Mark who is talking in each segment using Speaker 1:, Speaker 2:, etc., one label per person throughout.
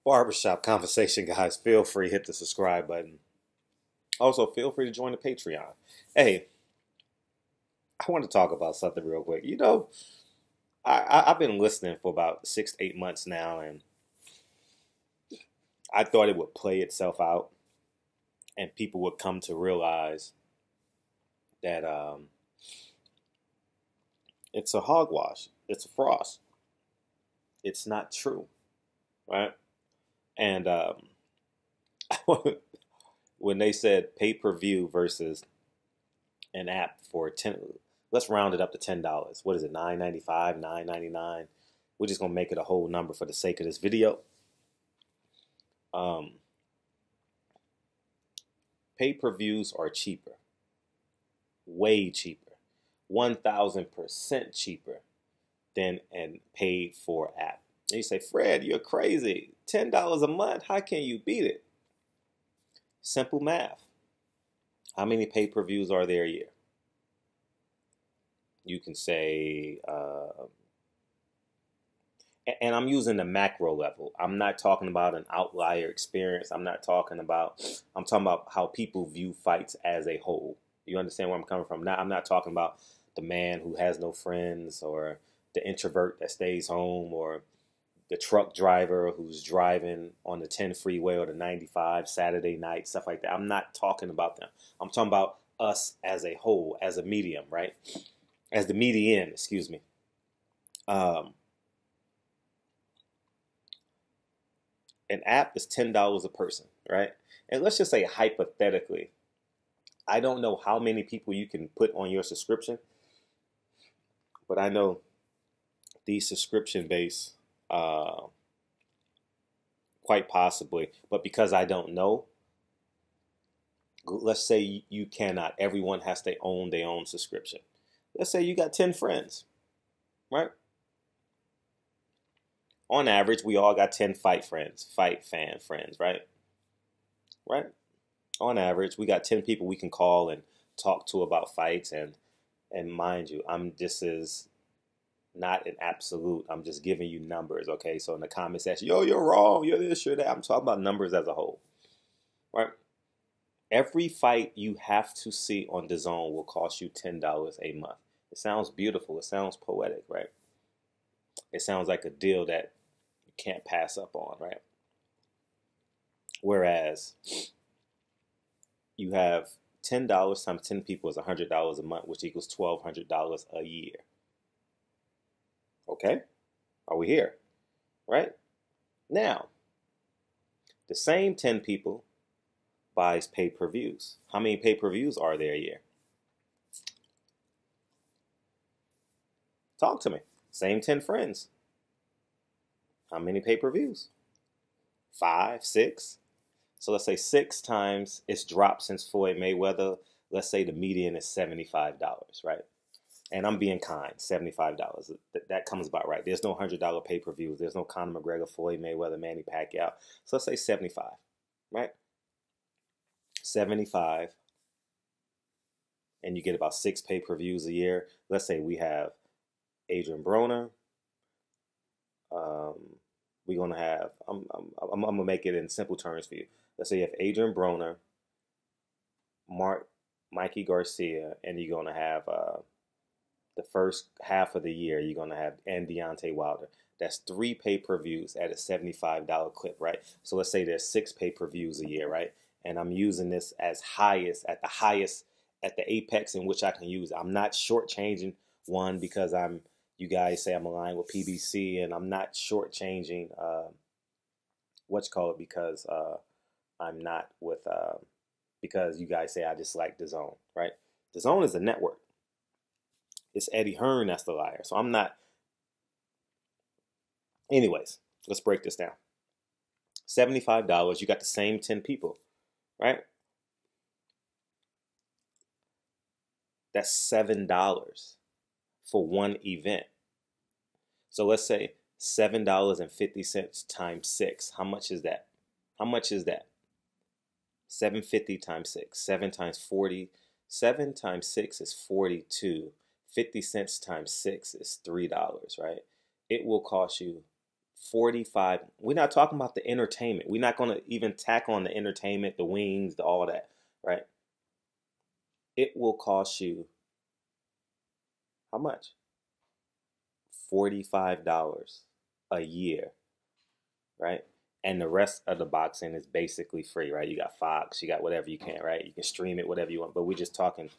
Speaker 1: Barbershop conversation, guys. Feel free to hit the subscribe button. Also, feel free to join the Patreon. Hey, I want to talk about something real quick. I've been listening for about 6 to 8 months now, and I thought it would play itself out, and people would come to realize that it's a hogwash. It's a frost. It's not true, right? And when they said pay-per-view versus an app for 10, let's round it up to $10. What is it, $9.95, $9.99? We're just gonna make it a whole number for the sake of this video. Pay-per-views are cheaper, way cheaper, 1,000% cheaper than a paid-for app. And you say, Fred, you're crazy. $10 a month, how can you beat it? Simple math. How many pay-per-views are there a year? You can say, and I'm using the macro level. I'm not talking about an outlier experience. I'm talking about how people view fights as a whole. You understand where I'm coming from? I'm not talking about the man who has no friends, or the introvert that stays home, or the truck driver who's driving on the 10 freeway or the 95 Saturday night, stuff like that. I'm not talking about them. I'm talking about us as a whole, as a medium, right? As the median, excuse me. An app is $10 a person, right? And let's just say hypothetically, I don't know how many people you can put on your subscription, but I know these subscription-based, quite possibly, but because I don't know, let's say you cannot. Everyone has to own their own subscription. Let's say you got 10 friends, right? On average, we all got 10 fight fan friends, right? Right? On average, we got 10 people we can call and talk to about fights, and mind you, this is not an absolute. I'm just giving you numbers, okay? So in the comment section, yo, you're wrong, you're this, you're that. I'm talking about numbers as a whole, right? Every fight you have to see on DAZN will cost you $10 a month. It sounds beautiful. It sounds poetic, right? It sounds like a deal that you can't pass up on, right? Whereas you have $10 times 10 people is $100 a month, which equals $1,200 a year. Okay? Are we here? Right? Now, the same 10 people buys pay-per-views. How many pay-per-views are there a year? Talk to me. Same 10 friends. How many pay-per-views? 5, 6? So let's say 6 times it's dropped since Floyd Mayweather. Let's say the median is $75, right? And I'm being kind, $75. That comes about right. There's no $100 pay-per-views. There's no Conor McGregor, Floyd Mayweather, Manny Pacquiao. So let's say 75, right? 75, and you get about 6 pay-per-views a year. Let's say we have Adrian Broner. We're gonna have. I'm gonna make it in simple terms for you. Let's say you have Adrian Broner, Mikey Garcia, and you're gonna have the first half of the year, you're going to have Deontay Wilder. That's 3 pay-per-views at a $75 clip, right? So let's say there's 6 pay-per-views a year, right? And I'm using this as at the apex in which I can use it. I'm not shortchanging one because you guys say I'm aligned with PBC, and I'm not shortchanging because I'm not with because you guys say I just like DAZN, right? DAZN is a network. It's Eddie Hearn that's the liar. So I'm not. Anyways, let's break this down. $75, you got the same 10 people, right? That's $7 for one event. So let's say $7.50 times 6. How much is that? How much is that? 750 times 6. 7 times 40. 7 times 6 is 42. 50 cents times 6 is $3, right? It will cost you 45. We're not talking about the entertainment. We're not going to even tack on the entertainment, the wings, all that, right? It will cost you how much? $45 a year, right? And the rest of the boxing is basically free, right? You got Fox, you got whatever you can, right? You can stream it, whatever you want. But we're just talking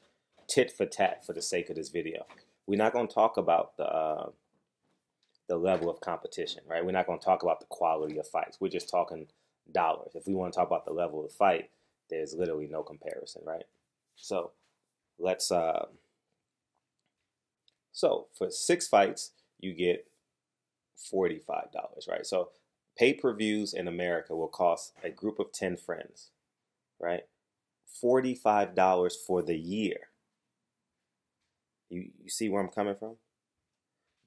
Speaker 1: tit for tat for the sake of this video. We're not going to talk about the level of competition, right? We're not going to talk about the quality of fights. We're just talking dollars. If we want to talk about the level of the fight, there's literally no comparison, right? So let's so for 6 fights, you get $45, right? So pay-per-views in America will cost a group of 10 friends, right? $45 for the year. You see where I'm coming from?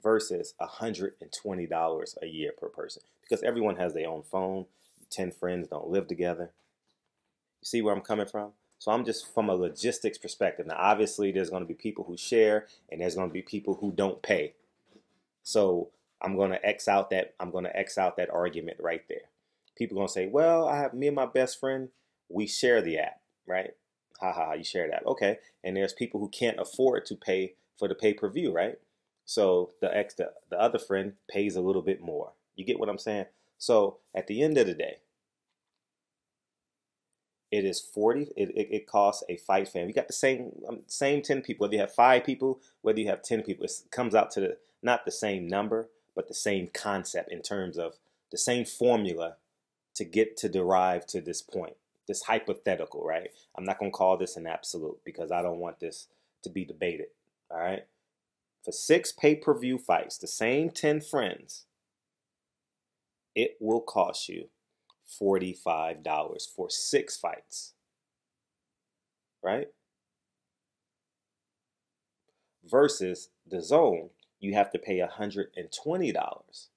Speaker 1: Versus $120 a year per person. Because everyone has their own phone. 10 friends don't live together. You see where I'm coming from? So I'm just from a logistics perspective. Now, obviously, there's going to be people who share, and there's going to be people who don't pay. So I'm going to X out that argument right there. People are going to say, well, I have me and my best friend, we share the app, right? You share that. Okay. And there's people who can't afford to pay for the pay-per-view, right? So the other friend pays a little bit more. You get what I'm saying? So at the end of the day, it is 40. It costs a fight fan. We got the same 10 people. Whether you have 5 people, whether you have 10 people, it comes out to not the same number, but the same concept in terms of the same formula to get to derive to this point, this hypothetical, right? I'm not going to call this an absolute because I don't want this to be debated, all right? For 6 pay-per-view fights, the same 10 friends, it will cost you $45 for 6 fights, right? Versus DAZN, you have to pay $120.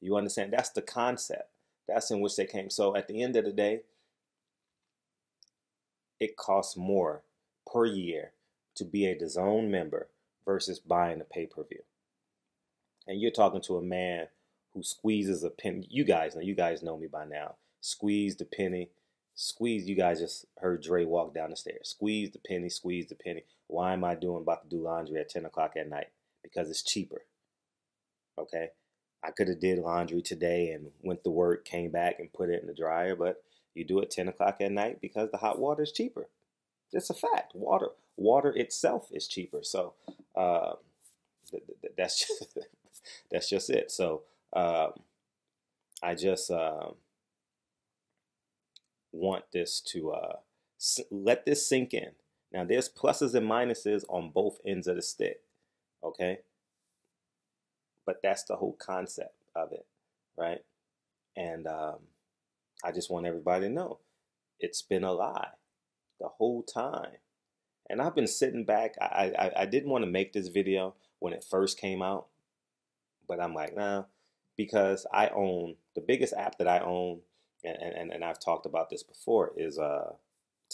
Speaker 1: You understand? That's the concept. That's in which they came. So at the end of the day, it costs more per year to be a DAZN member versus buying a pay-per-view. And you're talking to a man who squeezes a penny. You guys know me by now. Squeeze the penny. You guys just heard Dre walk down the stairs. Squeeze the penny, squeeze the penny. Why am I about to do laundry at 10 o'clock at night? Because it's cheaper. Okay? I could have did laundry today and went to work, came back and put it in the dryer, but you do it 10 o'clock at night because the hot water is cheaper. It's a fact. Water itself is cheaper. So that's just it. So I just want this to let this sink in. Now, there's pluses and minuses on both ends of the stick, okay? But that's the whole concept of it, right? And I just want everybody to know it's been a lie the whole time. And I've been sitting back. I didn't want to make this video when it first came out, but I'm like, nah, because I own the biggest app that I own, and I've talked about this before, is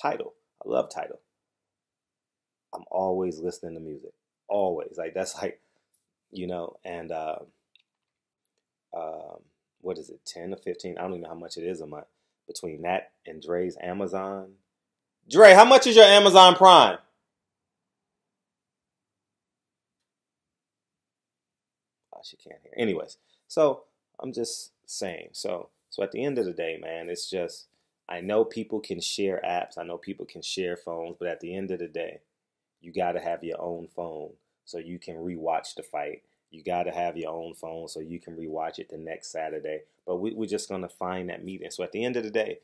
Speaker 1: Tidal. I love Tidal. I'm always listening to music, always. Like that's like, you know, and what is it, 10 or 15? I don't even know how much it is a month between that and Dre's Amazon. Dre, how much is your Amazon Prime? Oh, she can't hear. Anyways, so I'm just saying. So at the end of the day, man, it's just, I know people can share apps. I know people can share phones, but at the end of the day, you got to have your own phone so you can rewatch the fight. You got to have your own phone so you can rewatch it the next Saturday. But we're just going to find that median. So at the end of the day,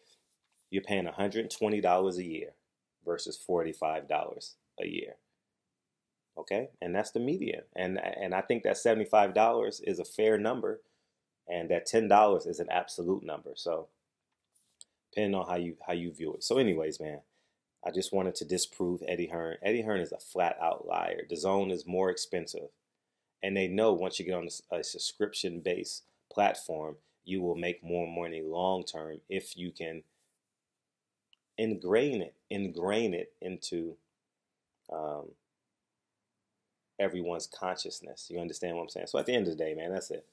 Speaker 1: you're paying $120 a year versus $45 a year. Okay? And that's the median. And I think that $75 is a fair number. And that $10 is an absolute number. So depending on how you view it. So anyways, man, I just wanted to disprove Eddie Hearn. Eddie Hearn is a flat out liar. DAZN is more expensive. And they know once you get on a subscription-based platform, you will make more money long term if you can ingrain it into everyone's consciousness. You understand what I'm saying? So at the end of the day, man, that's it.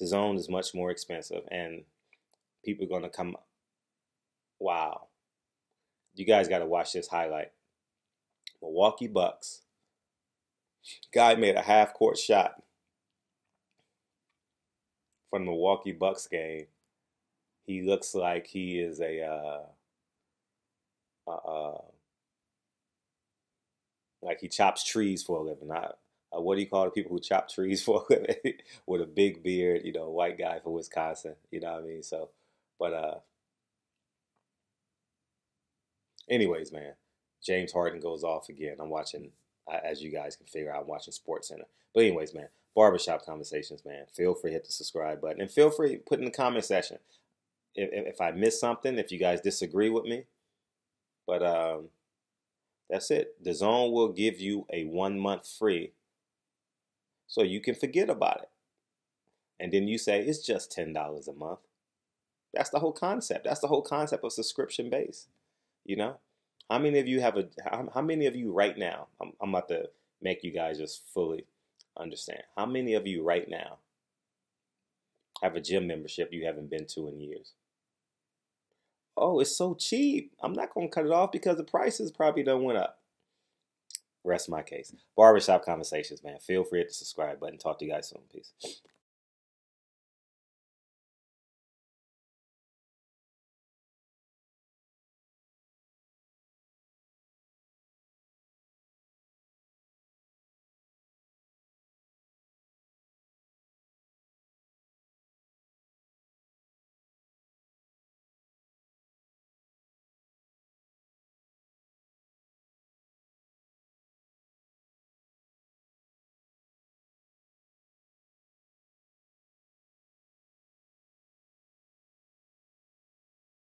Speaker 1: DAZN is much more expensive, and people are going to come. Wow, you guys got to watch this highlight. Milwaukee Bucks. Guy made a half-court shot from the Milwaukee Bucks game. He looks like he is like he chops trees for a living. What do you call the people who chop trees for a living? With a big beard, white guy from Wisconsin. You know what I mean? So, but anyways, man, James Harden goes off again. I'm watching, as you guys can figure out, I'm watching SportsCenter. But anyways, man, barbershop conversations, man. Feel free to hit the subscribe button, and feel free to put in the comment section if I missed something, if you guys disagree with me. But that's it. DAZN will give you a 1 month free, so you can forget about it. And then you say it's just $10 a month. That's the whole concept. That's the whole concept of subscription base. How many of you how many of you right now, I'm about to make you guys just fully understand. How many of you right now have a gym membership you haven't been to in years? Oh, it's so cheap. I'm not going to cut it off because the prices probably done went up. Rest my case. Barbershop conversations, man. Feel free to hit the subscribe button. Talk to you guys soon. Peace.